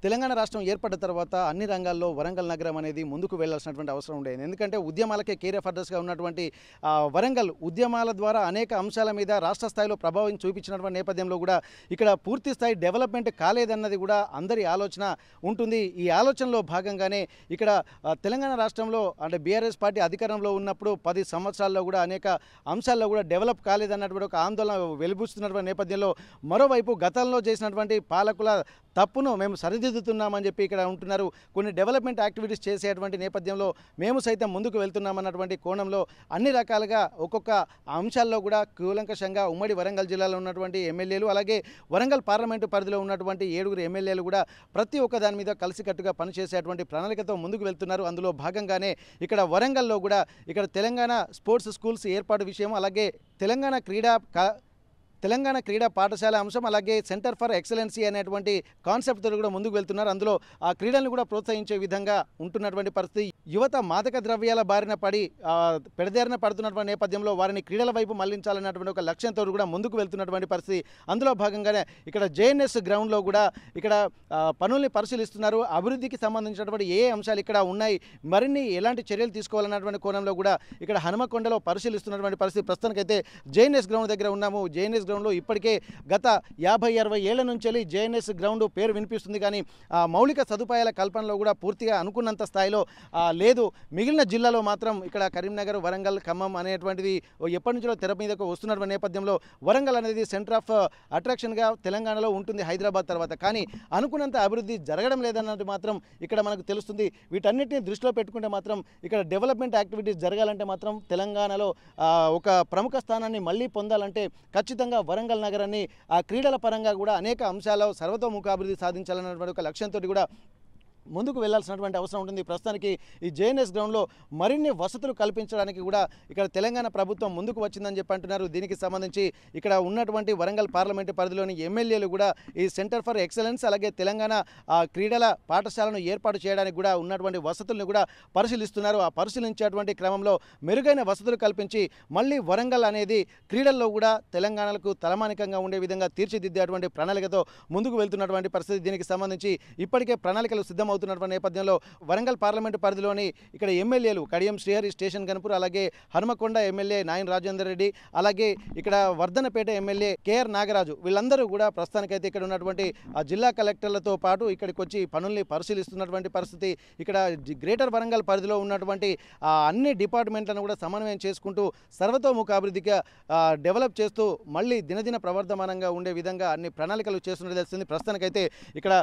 తెలంగాణ రాష్ట్రం ఏర్పడ్డ తర్వాత అన్ని రంగాల్లో వరంగల్ నగరం అనేది ముందుకు వెళ్లాల్సినటువంటి అవసరం ఉండేది. ఎందుకంటే ఉద్యమాలకే కేర్ ఆఫ్ అడ్రస్గా ఉన్నటువంటి వరంగల్ ఉద్యమాల ద్వారా అనేక అంశాల మీద రాష్ట్ర స్థాయిలో ప్రభావం చూపించినటువంటి నేపథ్యంలో కూడా ఇక్కడ పూర్తి స్థాయి డెవలప్మెంట్ కాలేదన్నది కూడా అందరి ఆలోచన ఉంటుంది. ఈ ఆలోచనలో భాగంగానే ఇక్కడ తెలంగాణ రాష్ట్రంలో అంటే బీఆర్ఎస్ పార్టీ అధికారంలో ఉన్నప్పుడు 10 సంవత్సరాల్లో కూడా అనేక అంశాల్లో కూడా డెవలప్ కాలేదన్నటువంటి ఒక ఆందోళన వెలుబుస్తున్నటువంటి నేపథ్యంలో మరోవైపు గతంలో చేసినటువంటి పాలకుల తప్పును మేము సరిదిద్దుతున్నామని చెప్పి ఇక్కడ ఉంటున్నారు. కొన్ని డెవలప్మెంట్ యాక్టివిటీస్ చేసేటువంటి నేపథ్యంలో మేము సైతం ముందుకు వెళ్తున్నామన్నటువంటి కోణంలో అన్ని రకాలుగా ఒక్కొక్క అంశాల్లో కూడా కూలంకషంగా ఉమ్మడి వరంగల్ జిల్లాలో ఉన్నటువంటి ఎమ్మెల్యేలు అలాగే వరంగల్ పార్లమెంటు పరిధిలో ఉన్నటువంటి 7 ఎమ్మెల్యేలు కూడా ప్రతి ఒక్క దాని మీద కలిసికట్టుగా పనిచేసేటువంటి ప్రణాళికతో ముందుకు వెళ్తున్నారు. అందులో భాగంగానే ఇక్కడ వరంగల్లో కూడా ఇక్కడ తెలంగాణ స్పోర్ట్స్ స్కూల్స్ ఏర్పాటు విషయం అలాగే తెలంగాణ క్రీడా పాఠశాల అంశం అలాగే సెంటర్ ఫర్ ఎక్సలెన్సీ అనేటువంటి కాన్సెప్ట్తో కూడా ముందుకు వెళ్తున్నారు. అందులో ఆ క్రీడలను కూడా ప్రోత్సహించే విధంగా ఉంటున్నటువంటి పరిస్థితి. యువత మాదక ద్రవ్యాల బారిన పడి పెడదేరిన పడుతున్నటువంటి నేపథ్యంలో వారిని క్రీడల వైపు మళ్లించాలన్నటువంటి ఒక లక్ష్యంతో కూడా ముందుకు వెళ్తున్నటువంటి పరిస్థితి. అందులో భాగంగానే ఇక్కడ జేఎన్ఎస్ గ్రౌండ్లో కూడా ఇక్కడ పనుల్ని పరిశీలిస్తున్నారు. అభివృద్ధికి సంబంధించినటువంటి ఏ అంశాలు ఇక్కడ ఉన్నాయి, మరిన్ని ఎలాంటి చర్యలు తీసుకోవాలన్నటువంటి కోణంలో కూడా ఇక్కడ హనుమకొండలో పరిశీలిస్తున్నటువంటి పరిస్థితి. ప్రస్తుతానికైతే జేఎన్ఎస్ గ్రౌండ్ దగ్గర ఉన్నాము. జేఎన్ఎస్ గ్రౌండ్లో ఇప్పటికే గత 50-60 ఏళ్ల నుంచి జేఎన్ఎస్ గ్రౌండ్ పేరు వినిపిస్తుంది, కానీ మౌలిక సదుపాయాల కల్పనలో కూడా పూర్తిగా అనుకున్నంత స్థాయిలో లేదు. మిగిలిన జిల్లాలో మాత్రం ఇక్కడ కరీంనగర్, వరంగల్, ఖమ్మం అనేటువంటిది ఎప్పటి నుంచో తెర మీదకు వస్తున్నటువంటి నేపథ్యంలో వరంగల్ అనేది సెంటర్ ఆఫ్ అట్రాక్షన్గా తెలంగాణలో ఉంటుంది హైదరాబాద్ తర్వాత. కానీ అనుకున్నంత అభివృద్ధి జరగడం లేదన్నది మాత్రం ఇక్కడ మనకు తెలుస్తుంది. వీటన్నిటిని దృష్టిలో పెట్టుకుంటే మాత్రం ఇక్కడ డెవలప్మెంట్ యాక్టివిటీస్ జరగాలంటే మాత్రం తెలంగాణలో ఒక ప్రముఖ స్థానాన్ని మళ్ళీ పొందాలంటే ఖచ్చితంగా వరంగల్ నగరాన్ని ఆ క్రీడల పరంగా కూడా అనేక అంశాల్లో సర్వతోముఖాభివృద్ధి సాధించాలన్నటువంటి ఒక లక్ష్యంతో కూడా ముందుకు వెళ్లాల్సినటువంటి అవసరం ఉంటుంది. ప్రస్తుతానికి ఈ జేఎన్ఎస్ గ్రౌండ్లో మరిన్ని వసతులు కల్పించడానికి కూడా ఇక్కడ తెలంగాణ ప్రభుత్వం ముందుకు వచ్చిందని చెప్పి అంటున్నారు. దీనికి సంబంధించి ఇక్కడ ఉన్నటువంటి వరంగల్ పార్లమెంటు పరిధిలోని ఎమ్మెల్యేలు కూడా ఈ సెంటర్ ఫర్ ఎక్సలెన్స్ అలాగే తెలంగాణ క్రీడల పాఠశాలను ఏర్పాటు చేయడానికి కూడా ఉన్నటువంటి వసతులను కూడా పరిశీలిస్తున్నారు. ఆ పరిశీలించేటువంటి క్రమంలో మెరుగైన వసతులు కల్పించి మళ్ళీ వరంగల్ అనేది క్రీడల్లో కూడా తెలంగాణకు తలమానికంగా ఉండే విధంగా తీర్చిదిద్దేటువంటి ప్రణాళికతో ముందుకు వెళ్తున్నటువంటి పరిస్థితి. దీనికి సంబంధించి ఇప్పటికే ప్రణాళికలు సిద్ధం అవుతున్నటువంటి నేపథ్యంలో వరంగల్ పార్లమెంటు పరిధిలోని ఇక్కడ ఎమ్మెల్యేలు కడియం శ్రీహరి, స్టేషన్ గన్పూర్, అలాగే హనుమకొండ ఎమ్మెల్యే నాయన్ రాజేందర్ రెడ్డి, అలాగే ఇక్కడ వర్ధనపేట ఎమ్మెల్యే కేఆర్ నాగరాజు వీళ్ళందరూ కూడా ప్రస్తుతానికైతే ఇక్కడ ఉన్నటువంటి జిల్లా కలెక్టర్లతో పాటు ఇక్కడికి వచ్చి పనుల్ని పరిశీలిస్తున్నటువంటి పరిస్థితి. ఇక్కడ గ్రేటర్ వరంగల్ పరిధిలో ఉన్నటువంటి అన్ని డిపార్ట్మెంట్లను కూడా సమన్వయం చేసుకుంటూ సర్వతోముఖ అభివృద్ధిగా డెవలప్ చేస్తూ మళ్ళీ దినదిన ప్రవర్ధమానంగా ఉండే విధంగా అన్ని ప్రణాళికలు చేస్తున్నది తెలుస్తుంది. ప్రస్తుతానికైతే ఇక్కడ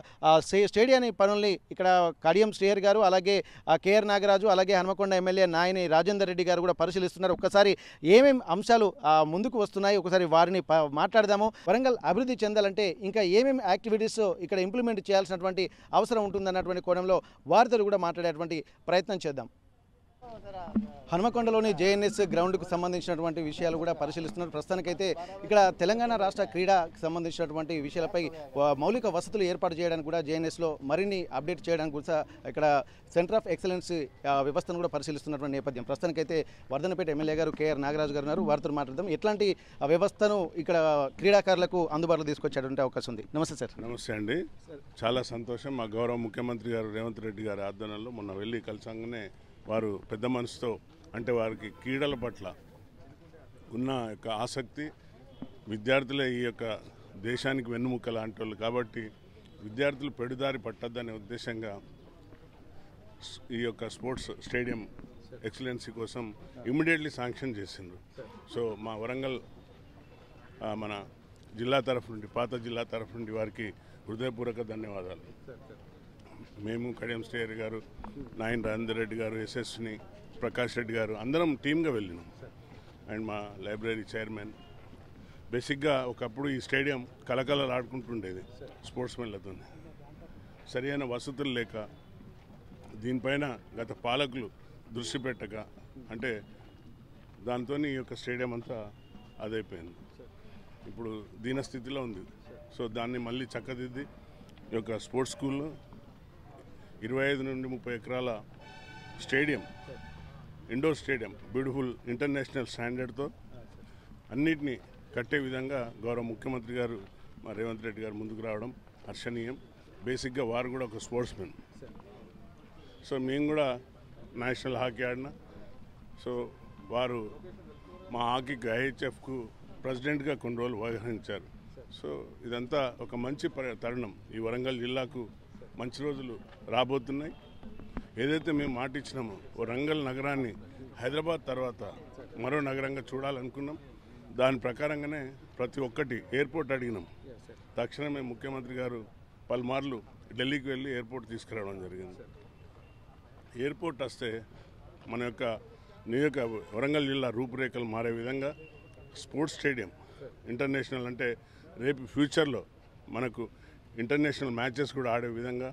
స్టేడియాన్ని పనుల్ని ఇక్కడ కడియం శ్రీహరి గారు అలాగే కేఆర్ నాగరాజు అలాగే హనుమకొండ ఎమ్మెల్యే నాయని రాజేందర్ రెడ్డి గారు కూడా పరిశీలిస్తున్నారు. ఒక్కసారి ఏమేమి అంశాలు ముందుకు వస్తున్నాయి ఒకసారి వారిని మాట్లాడదాము. వరంగల్ అభివృద్ధి చెందాలంటే ఇంకా ఏమేమి యాక్టివిటీస్ ఇక్కడ ఇంప్లిమెంట్ చేయాల్సినటువంటి అవసరం ఉంటుందన్నటువంటి కోణంలో వారితో కూడా మాట్లాడేటువంటి ప్రయత్నం చేద్దాం. హనుమకొండలోని జేఎన్ఎస్ గ్రౌండ్కు సంబంధించినటువంటి విషయాలు కూడా పరిశీలిస్తున్నారు. ప్రస్తుతానికైతే ఇక్కడ తెలంగాణ రాష్ట్ర క్రీడాకు సంబంధించినటువంటి విషయాలపై మౌలిక వసతులు ఏర్పాటు చేయడానికి కూడా జేఎన్ఎస్లో మరిన్ని అప్డేట్ చేయడానికి కూడా ఇక్కడ సెంటర్ ఆఫ్ ఎక్సలెన్స్ వ్యవస్థను కూడా పరిశీలిస్తున్నటువంటి నేపథ్యం. ప్రస్తుతానికైతే వర్ధనపేట ఎమ్మెల్యే గారు కేఆర్ నాగరాజు గారు ఉన్నారు. వారితో మాట్లాడదాం. ఎట్లాంటి వ్యవస్థను ఇక్కడ క్రీడాకారులకు అందుబాటులో తీసుకొచ్చేటువంటి అవకాశం ఉంది. నమస్తే సార్. నమస్తే అండి. చాలా సంతోషం. మా గౌరవ ముఖ్యమంత్రి గారు రేవంత్ రెడ్డి గారి ఆధ్వర్యంలో మొన్న వెళ్ళి కలిసంగానే వారు పెద్ద మనసుతో అంటే వారికి క్రీడల పట్ల ఉన్న యొక్క ఆసక్తి, విద్యార్థులే ఈ యొక్క దేశానికి వెన్నుముక్క లాంటి వాళ్ళు కాబట్టి విద్యార్థులు పెడుదారి పట్టద్దనే ఉద్దేశంగా ఈ యొక్క స్పోర్ట్స్ స్టేడియం ఎక్సలెన్సీ కోసం ఇమ్మీడియట్లీ శాంక్షన్ చేసిండ్రు. సో మా వరంగల్ మన జిల్లా తరఫు నుండి, పాత జిల్లా తరఫు నుండి వారికి హృదయపూర్వక ధన్యవాదాలు. మేము కడియం శ్రీహరి గారు, నాయన్ రాజేందర్ రెడ్డి గారు, ఎస్ఎస్ని ప్రకాష్ రెడ్డి గారు అందరం టీమ్గా వెళ్ళినాం. అండ్ మా లైబ్రరీ చైర్మన్. బేసిక్గా ఒకప్పుడు ఈ స్టేడియం కలకలలు ఆడుకుంటుండేది స్పోర్ట్స్ మెన్లతో. సరైన వసతులు లేక దీనిపైన గత పాలకులు దృష్టి పెట్టక అంటే దాంతో ఈ యొక్క స్టేడియం అంతా అదైపోయింది. ఇప్పుడు దీనస్థితిలో ఉంది. సో దాన్ని మళ్ళీ చక్కదిద్ది ఈ యొక్క స్పోర్ట్స్ స్కూల్లో 25 నుండి 30 ఎకరాల stadium, indoor stadium, beautiful international స్టాండర్డ్తో అన్నిటినీ కట్టే విధంగా గౌరవ ముఖ్యమంత్రి గారు మా రేవంత్ రెడ్డి గారు ముందుకు రావడం హర్షణీయం. బేసిక్గా వారు కూడా ఒక స్పోర్ట్స్ మెన్. సో మేము కూడా నేషనల్ హాకీ ఆడినా. సో వారు మా హాకీకి ఐహెచ్ఎఫ్కు ప్రెసిడెంట్గా కొన్ని రోజులు వ్యవహరించారు. సో ఇదంతా ఒక మంచి తరుణం. ఈ వరంగల్ జిల్లాకు మంచి రోజులు రాబోతున్నాయి. ఏదైతే మేము మాట ఇచ్చినామో వరంగల్ నగరాన్ని హైదరాబాద్ తర్వాత మరో నగరంగా చూడాలనుకున్నాం. దాని ప్రకారంగానే ప్రతి ఒక్కటి ఎయిర్పోర్ట్ అడిగినాం. తక్షణమే ముఖ్యమంత్రి గారు పలుమార్లు ఢిల్లీకి వెళ్ళి ఎయిర్పోర్ట్ తీసుకురావడం జరిగింది. ఎయిర్పోర్ట్ వస్తే మన యొక్క వరంగల్ జిల్లా రూపురేఖలు మారే విధంగా స్పోర్ట్స్ స్టేడియం ఇంటర్నేషనల్ అంటే రేపు ఫ్యూచర్లో మనకు ఇంటర్నేషనల్ మ్యాచెస్ కూడా ఆడే విధంగా.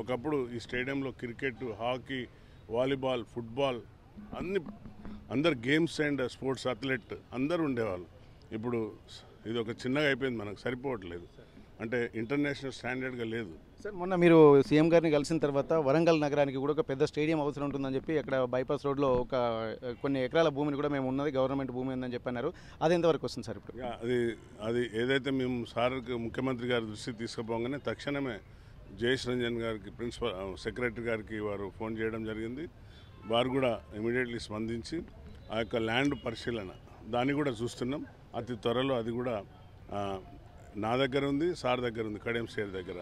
ఒకప్పుడు ఈ స్టేడియంలో క్రికెట్, హాకీ, వాలీబాల్, ఫుట్బాల్ అందరు గేమ్స్ అండ్ స్పోర్ట్స్ అథ్లెట్ అందరూ ఉండేవాళ్ళు. ఇప్పుడు ఇది ఒక చిన్నగా అయిపోయింది, మనకు సరిపోవట్లేదు. అంటే ఇంటర్నేషనల్ స్టాండర్డ్గా లేదు. సార్, మొన్న మీరు సీఎం గారిని కలిసిన తర్వాత వరంగల్ నగరానికి కూడా ఒక పెద్ద స్టేడియం అవసరం ఉంటుందని చెప్పి అక్కడ బైపాస్ రోడ్లో కొన్ని ఎకరాల భూమిని కూడా మేము ఉన్నది గవర్నమెంట్ భూమి ఉందని చెప్పన్నారు. అది ఎంతవరకు వస్తుంది సార్? ఇప్పుడు అది ఏదైతే మేము ముఖ్యమంత్రి గారి దృష్టికి తీసుకుపోగానే తక్షణమే జయేష్ రంజన్ గారికి, ప్రిన్సిపల్ సెక్రటరీ గారికి వారు ఫోన్ చేయడం జరిగింది. వారు కూడా ఇమీడియట్లీ స్పందించి ఆ యొక్క ల్యాండ్ పరిశీలన దాన్ని కూడా చూస్తున్నాం. అతి త్వరలో అది కూడా నా దగ్గర ఉంది, సార్ దగ్గర ఉంది, కడియం స్టేర్ దగ్గర.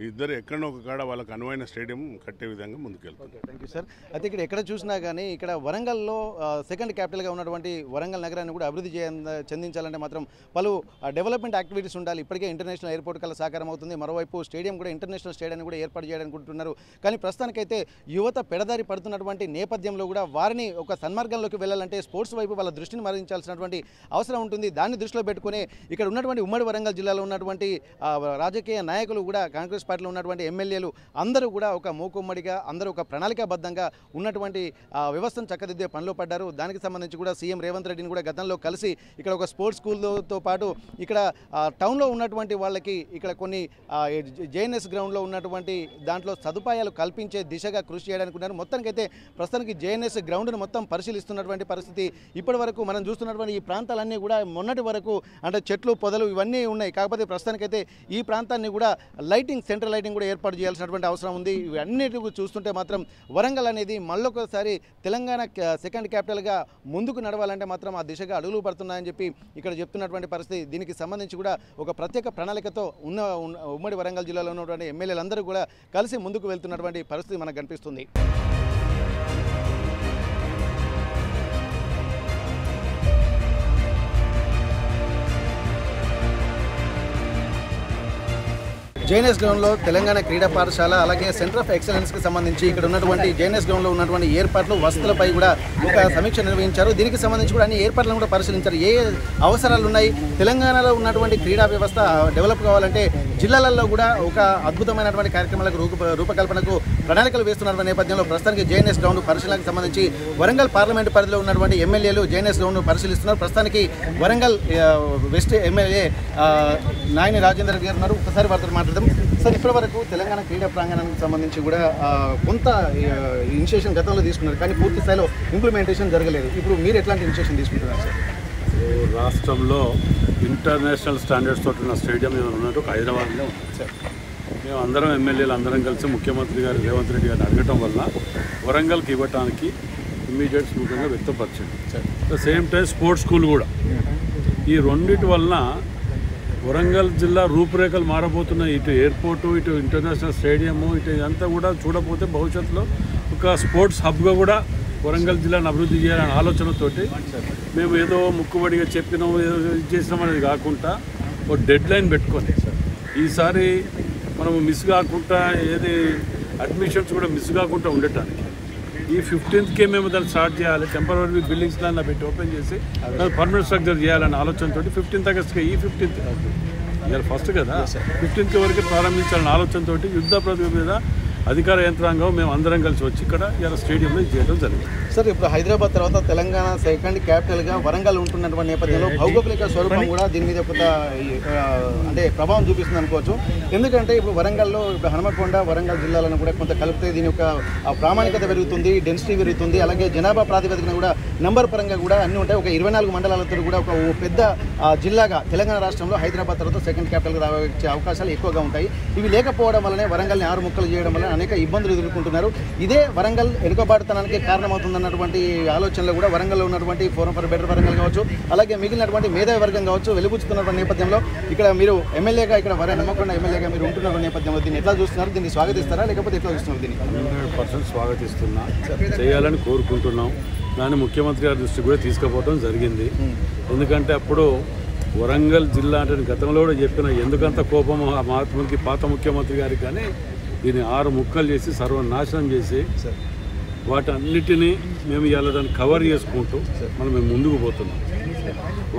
ఇద్దరు ఎక్కడో ఒక కాడ వాళ్ళకి అనువైన స్టేడియం కట్టే విధంగా ముందుకెళ్తాం. Thank you sir. అయితే ఇక్కడ ఎక్కడ చూసినా కానీ ఇక్కడ వరంగల్లో సెకండ్ క్యాపిటల్గా ఉన్నటువంటి వరంగల్ నగరాన్ని కూడా అభివృద్ధి చెందించాలంటే మాత్రం పలు డెవలప్మెంట్ యాక్టివిటీస్ ఉండాలి. ఇప్పటికే ఇంటర్నేషనల్ ఎయిర్పోర్ట్ కల్లా సాకారం అవుతుంది. మరోవైపు స్టేడియం కూడా ఇంటర్నేషనల్ స్టేడియాన్ని కూడా ఏర్పాటు చేయాలనుకుంటున్నారు. కానీ ప్రస్తుతానికైతే యువత పెడదారి పడుతున్నటువంటి నేపథ్యంలో కూడా వారిని ఒక సన్మార్గంలోకి వెళ్ళాలంటే స్పోర్ట్స్ వైపు వాళ్ళ దృష్టిని మరలించాల్సినటువంటి అవసరం ఉంటుంది. దాన్ని దృష్టిలో పెట్టుకుని ఇక్కడ ఉన్నటువంటి ఉమ్మడి వరంగల్ జిల్లాలో ఉన్నటువంటి రాజకీయ నాయకులు కూడా, కాంగ్రెస్ పార్టీలో ఉన్నటువంటి ఎమ్మెల్యేలు అందరూ కూడా ఒక మూకుమ్మడిగా అందరూ ఒక ప్రణాళికాబద్ధంగా ఉన్నటువంటి వ్యవస్థను చక్కదిద్దే పనిలో పడ్డారు. దానికి సంబంధించి కూడా సీఎం రేవంత్ రెడ్డిని కూడా గతంలో కలిసి ఇక్కడ ఒక స్పోర్ట్స్ స్కూల్తో పాటు ఇక్కడ టౌన్లో ఉన్నటువంటి వాళ్ళకి ఇక్కడ కొన్ని జేఎన్ఎస్ గ్రౌండ్లో ఉన్నటువంటి దాంట్లో సదుపాయాలు కల్పించే దిశగా కృషి చేయడానికి ఉన్నారు. మొత్తానికైతే ప్రస్తుతానికి జేఎన్ఎస్ గ్రౌండ్ను మొత్తం పరిశీలిస్తున్నటువంటి పరిస్థితి. ఇప్పటి వరకు మనం చూస్తున్నటువంటి ఈ ప్రాంతాలన్నీ కూడా మొన్నటి వరకు అంటే చెట్లు, పొదలు ఇవన్నీ ఉన్నాయి. కాకపోతే ప్రస్తుతానికైతే ఈ ప్రాంతాన్ని కూడా సెంట్రల్ లైటింగ్ కూడా ఏర్పాటు చేయాల్సినటువంటి అవసరం ఉంది. ఇవన్నిటి చూస్తుంటే మాత్రం వరంగల్ అనేది మళ్ళొకసారి తెలంగాణ సెకండ్ క్యాపిటల్గా ముందుకు నడవాలంటే మాత్రం ఆ దిశగా అడుగులు పడుతున్నాయని చెప్పి ఇక్కడ చెప్తున్నటువంటి పరిస్థితి. దీనికి సంబంధించి కూడా ఒక ప్రత్యేక ప్రణాళికతో ఉమ్మడి వరంగల్ జిల్లాలో ఉన్నటువంటి ఎమ్మెల్యేలందరూ కూడా కలిసి ముందుకు వెళ్తున్నటువంటి పరిస్థితి మనకు కనిపిస్తుంది. జేఎన్ఎస్ గ్రౌండ్లో తెలంగాణ క్రీడా పాఠశాల అలాగే సెంటర్ ఆఫ్ ఎక్సలెన్స్కి సంబంధించి ఇక్కడ ఉన్నటువంటి జేఎన్ఎస్ గ్రౌండ్లో ఉన్నటువంటి ఏర్పాట్లు, వసతులపై కూడా ఒక సమీక్ష నిర్వహించారు. దీనికి సంబంధించి కూడా అన్ని ఏర్పాట్లను కూడా పరిశీలించారు. ఏ అవసరాలు ఉన్నాయి, తెలంగాణలో ఉన్నటువంటి క్రీడా వ్యవస్థ డెవలప్ కావాలంటే జిల్లాలలో కూడా ఒక అద్భుతమైనటువంటి కార్యక్రమాలకు రూపకల్పనకు ప్రణాళికలు వేస్తున్నటువంటి నేపథ్యంలో ప్రస్తుతానికి జేఎన్ఎస్ గ్రౌండ్ పరిశీలనకు సంబంధించి వరంగల్ పార్లమెంటు పరిధిలో ఉన్నటువంటి ఎమ్మెల్యేలు జేఎన్ఎస్ గ్రౌండ్ను పరిశీలిస్తున్నారు. ప్రస్తుతానికి వరంగల్ వెస్ట్ ఎమ్మెల్యే నాయని రాజేందర్ రెడ్డి గారు ఉన్నారు. ఒకసారి వారితో మాట్లాడదాం. సార్, ఇప్పటి వరకు తెలంగాణ క్రీడా ప్రాంగణానికి సంబంధించి కూడా కొంత ఇనిషియేషన్ గతంలో తీసుకున్నారు, కానీ పూర్తి స్థాయిలో ఇంప్లిమెంటేషన్ జరగలేదు. ఇప్పుడు మీరు ఎట్లాంటి ఇనిషియేషన్ తీసుకుంటున్నారు సార్? రాష్ట్రంలో ఇంటర్నేషనల్ స్టాండర్డ్స్ తోటి ఉన్న స్టేడియం ఏమైనా ఉన్నట్టు ఒక హైదరాబాద్లో ఉంది సార్. మేము అందరం ఎమ్మెల్యేలు అందరం కలిసి ముఖ్యమంత్రి గారు రేవంత్ రెడ్డి గారిని అడగటం వల్ల వరంగల్కి ఇవ్వటానికి ఇమ్మీడియట్ స్మూతంగా వ్యక్తపరిచింది sir. The same time sports school కూడా. ఈ రెండింటి వలన వరంగల్ జిల్లా రూపురేఖలు మారబోతున్నాయి. ఇటు ఎయిర్పోర్టు, ఇటు ఇంటర్నేషనల్ స్టేడియము, ఇటు ఇదంతా కూడా చూడకపోతే భవిష్యత్తులో ఒక స్పోర్ట్స్ హబ్గా కూడా వరంగల్ జిల్లాను అభివృద్ధి చేయాలనే ఆలోచనతోటి మేము ఏదో ముక్కుబడిగా చెప్పినాం, ఏదో చేసినాం అనేది కాకుండా ఒక డెడ్ లైన్ పెట్టుకొని ఈసారి మనము మిస్ కాకుండా ఏది అడ్మిషన్స్ కూడా మిస్ కాకుండా ఉండటానికి ఈ 15th మేము దాన్ని స్టార్ట్ చేయాలి. టెంపరీ బిల్డింగ్స్ దాన్ని పెట్టి ఓపెన్ చేసి పర్మనెంట్ స్ట్రక్చర్ చేయాలనే ఆలోచనతో 15th ఆగస్ట్కి ఈ 15th ఇవాళ ఫస్ట్ కదా 15th వరకు ప్రారంభించాలనే ఆలోచనతో యుద్ధ ప్రతిభ మీద అధికార యంత్రాంగం మేము అందరం కలిసి వచ్చి ఇక్కడ ఇలా స్టేడియంలో చేయడం జరిగింది. సార్ ఇప్పుడు హైదరాబాద్ తర్వాత తెలంగాణ సెకండ్ క్యాపిటల్గా వరంగల్ ఉంటున్నటువంటి నేపథ్యంలో భౌగోళిక స్వరూపం కూడా దీని మీద కొంత అంటే ప్రభావం చూపిస్తుంది అనుకోవచ్చు. ఎందుకంటే ఇప్పుడు వరంగల్లో ఇప్పుడు హనుమకొండ వరంగల్ జిల్లాలను కూడా కొంత కలిపితే దీని యొక్క ప్రామాణికత పెరుగుతుంది, డెన్సిటీ పెరుగుతుంది, అలాగే జనాభా ప్రాతిపదికన కూడా నంబర్ పరంగా కూడా అన్నీ ఉంటాయి. ఒక 24 మండలాలతో కూడా ఒక పెద్ద జిల్లాగా తెలంగాణ రాష్ట్రంలో హైదరాబాద్ తర్వాత సెకండ్ క్యాపిటల్గా వచ్చే అవకాశాలు ఎక్కువగా ఉంటాయి. ఇవి లేకపోవడం వల్లనే వరంగల్ని 6 ముక్కలు చేయడం వల్ల అనేక ఇబ్బందులు ఎదుర్కొంటున్నారు. ఇదే వరంగల్ వెనుకబాటుతనానికి కారణమవుతుందన్నటువంటి ఆలోచనలో కూడా వరంగల్లో ఉన్నటువంటి ఫోరం ఫర్ బెటర్ వరంగల్ కావచ్చు, అలాగే మిగిలినటువంటి మేధావి వర్గం కావచ్చు వెలుబుచ్చుతున్నటువంటి నేపథ్యంలో ఇక్కడ మీరు ఎమ్మెల్యేగా ఇక్కడ హనుమకొండ ఎమ్మెల్యేగా మీరు ఉంటున్న నేపథ్యంలో దీన్ని ఎట్లా చూస్తున్నారు? దీన్ని స్వాగతిస్తారా లేకపోతే ఎట్లా చూస్తున్నారు? దీన్ని 100% స్వాగతిస్తున్నా, చేయాలని కోరుకుంటున్నాం. దాన్ని ముఖ్యమంత్రి గారి దృష్టి కూడా తీసుకుపోవడం జరిగింది. ఎందుకంటే అప్పుడు వరంగల్ జిల్లా అంటే గతంలో కూడా చెప్పిన ఎందుకంత కోపం మహాత్మునికి పాత ముఖ్యమంత్రి గారికి, కానీ దీన్ని 6 ముక్కలు చేసి సర్వనాశనం చేసి వాటన్నిటినీ మేము ఇవాళ దాన్ని కవర్ చేసుకుంటూ మేము ముందుకు పోతున్నాం.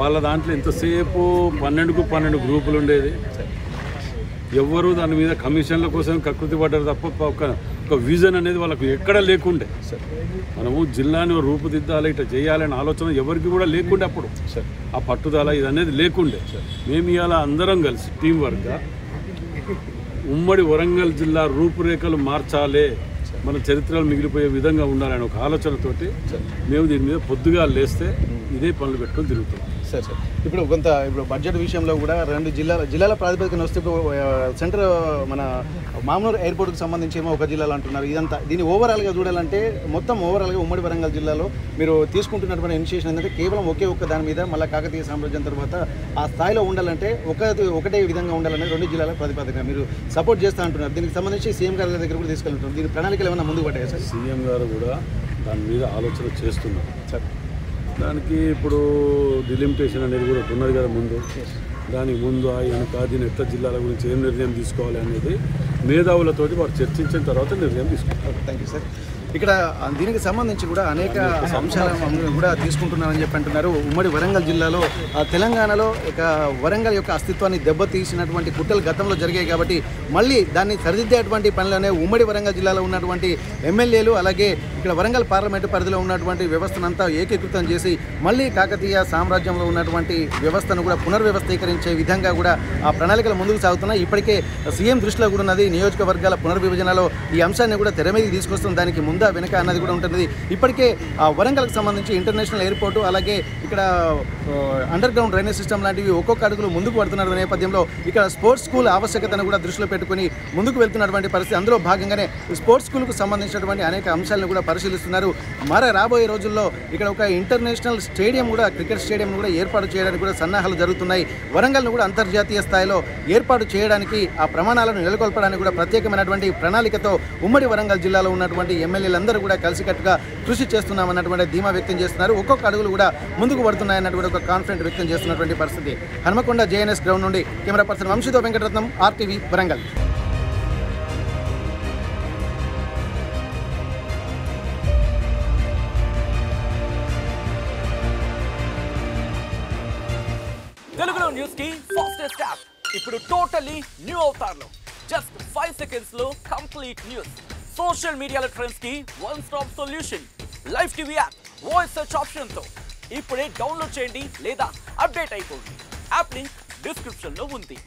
వాళ్ళ దాంట్లో ఎంతసేపు 12కు 12 గ్రూపులు ఉండేది. ఎవ్వరూ దాని మీద కమిషన్ల కోసం కకృతి పడ్డారు తప్ప ఒక విజన్ అనేది వాళ్ళకు ఎక్కడ లేకుండే. మనము జిల్లాని రూపుదిద్దాలి, ఇట్లా చేయాలనే ఆలోచన ఎవరికి కూడా లేకుండే. అప్పుడు ఆ పట్టుదల ఇది అనేది లేకుండే. మేము ఇవాళ అందరం కలిసి టీం వర్క్గా ఉమ్మడి వరంగల్ జిల్లా రూపురేఖలు మార్చాలే, మన చరిత్రలు మిగిలిపోయే విధంగా ఉండాలని ఒక ఆలోచనతోటి మేము దీని మీద పొద్దుగా లేస్తే ఇదే పనులు పెట్టుకొని తిరుగుతాం. సార్ ఇప్పుడు ఇప్పుడు బడ్జెట్ విషయంలో కూడా 2 జిల్లాల ప్రాతిపదికన వస్తే సెంటర్ మన మామూలు ఎయిర్పోర్ట్కి సంబంధించి ఒక జిల్లాలో అంటున్నారు. ఇదంతా దీన్ని ఓవరాల్గా చూడాలంటే మొత్తం ఓవరాల్గా ఉమ్మడి వరంగల్ జిల్లాలో మీరు తీసుకుంటున్నటువంటి ఇనిషియేషన్ ఏంటంటే కేవలం ఒకే దాని మీద మళ్ళీ కాకతీయ సామ్రాజ్యం తర్వాత ఆ స్థాయిలో ఉండాలంటే ఒకటే విధంగా ఉండాలనేది 2 జిల్లాల ప్రాతిపదికన మీరు సపోర్ట్ చేస్తూ అంటున్నారు. దీనికి సంబంధించి సీఎం గారి దగ్గర కూడా తీసుకెళ్తున్నారు. దీని ప్రణాళికలు ఏమైనా ముందుకు పట్టాయా సార్? సీఎం గారు కూడా దాని మీద ఆలోచన చేస్తున్నారు సార్. దానికి ఇప్పుడు డిలిమిటేషన్ అనేది కూడా ఉన్నది కదా ముందు. దానికి ముందు వెనక దీని ఎట్లా జిల్లాల గురించి ఏం నిర్ణయం తీసుకోవాలి అనేది మేధావులతోటి వారు చర్చించిన తర్వాత నిర్ణయం తీసుకుంటారు. Thank you sir. ఇక్కడ దీనికి సంబంధించి కూడా అనేక అంశాలను కూడా తీసుకుంటున్నారని చెప్పి అంటున్నారు. ఉమ్మడి వరంగల్ జిల్లాలో తెలంగాణలో ఇక వరంగల్ యొక్క అస్తిత్వాన్ని దెబ్బతీసినటువంటి కుట్రలు గతంలో జరిగాయి కాబట్టి మళ్ళీ దాన్ని సరిదిద్దేటువంటి పనిలోనే ఉమ్మడి వరంగల్ జిల్లాలో ఉన్నటువంటి ఎమ్మెల్యేలు అలాగే ఇక్కడ వరంగల్ పార్లమెంటు పరిధిలో ఉన్నటువంటి వ్యవస్థనంతా ఏకీకృతం చేసి మళ్ళీ కాకతీయ సామ్రాజ్యంలో ఉన్నటువంటి వ్యవస్థను కూడా పునర్వ్యవస్థీకరించే విధంగా కూడా ఆ ప్రణాళికలు ముందుకు సాగుతున్నాయి. ఇప్పటికే సీఎం దృష్టిలో కూడా ఉన్నది నియోజకవర్గాల పునర్విభజనలో ఈ అంశాన్ని కూడా తెర మీదకి తీసుకొస్తున్న దానికి ముందా వెనక అన్నది కూడా ఉంటుంది. ఇప్పటికే వరంగల్కి సంబంధించి ఇంటర్నేషనల్ ఎయిర్పోర్టు అలాగే ఇక్కడ అండర్ గ్రౌండ్ డ్రైనేజ్ సిస్టమ్ లాంటివి ఒక్కొక్క అడుగులు ముందుకు పడుతున్న నేపథ్యంలో ఇక్కడ స్పోర్ట్స్ స్కూల్ ఆవశ్యకతను కూడా దృష్టిలో పెట్టుకుని ముందుకు వెళ్తున్నటువంటి పరిస్థితి. అందులో భాగంగానే స్పోర్ట్స్ స్కూల్కు సంబంధించినటువంటి అనేక అంశాలను కూడా పరిశీలిస్తున్నారు. రాబోయే రోజుల్లో ఇక్కడ ఒక ఇంటర్నేషనల్ స్టేడియం కూడా క్రికెట్ స్టేడియం కూడా ఏర్పాటు చేయడానికి కూడా సన్నాహాలు జరుగుతున్నాయి. వరంగల్ను కూడా అంతర్జాతీయ స్థాయిలో ఏర్పాటు చేయడానికి ఆ ప్రమాణాలను నెలకొల్పడానికి కూడా ప్రత్యేకమైనటువంటి ప్రణాళికతో ఉమ్మడి వరంగల్ జిల్లాలో ఉన్నటువంటి ఎమ్మెల్యేలందరూ కూడా కలిసికట్టుగా కృషి చేస్తున్నామన్నటువంటి ధీమా వ్యక్తం చేస్తున్నారు. ఒక్కొక్క అడుగులు కూడా ముందుకు పడుతున్నాయన్నటువంటి ఒక కాన్ఫిడెంట్ వ్యక్తం చేస్తున్నటువంటి పరిస్థితి. హనుమకొండ జేఎన్ఎస్ గ్రౌండ్ నుండి కెమెరా పర్సన్ వంశీతో వెంకటరత్నం, RTV వరంగల్. తెలుగులో న్యూస్ కి ఫాస్టెస్ట్ యాప్ ఇప్పుడు టోటలీ న్యూ అవతార్లో జస్ట్ 5 seconds లో కంప్లీట్ న్యూస్. సోషల్ మీడియాలో ట్రెండ్స్ కి one stop solution. Live TV app voice search option తో ఇప్పుడే డౌన్లోడ్ చేయండి లేదా అప్డేట్ అయిపోండి. యాప్ లింక్ డిస్క్రిప్షన్ లో ఉంది.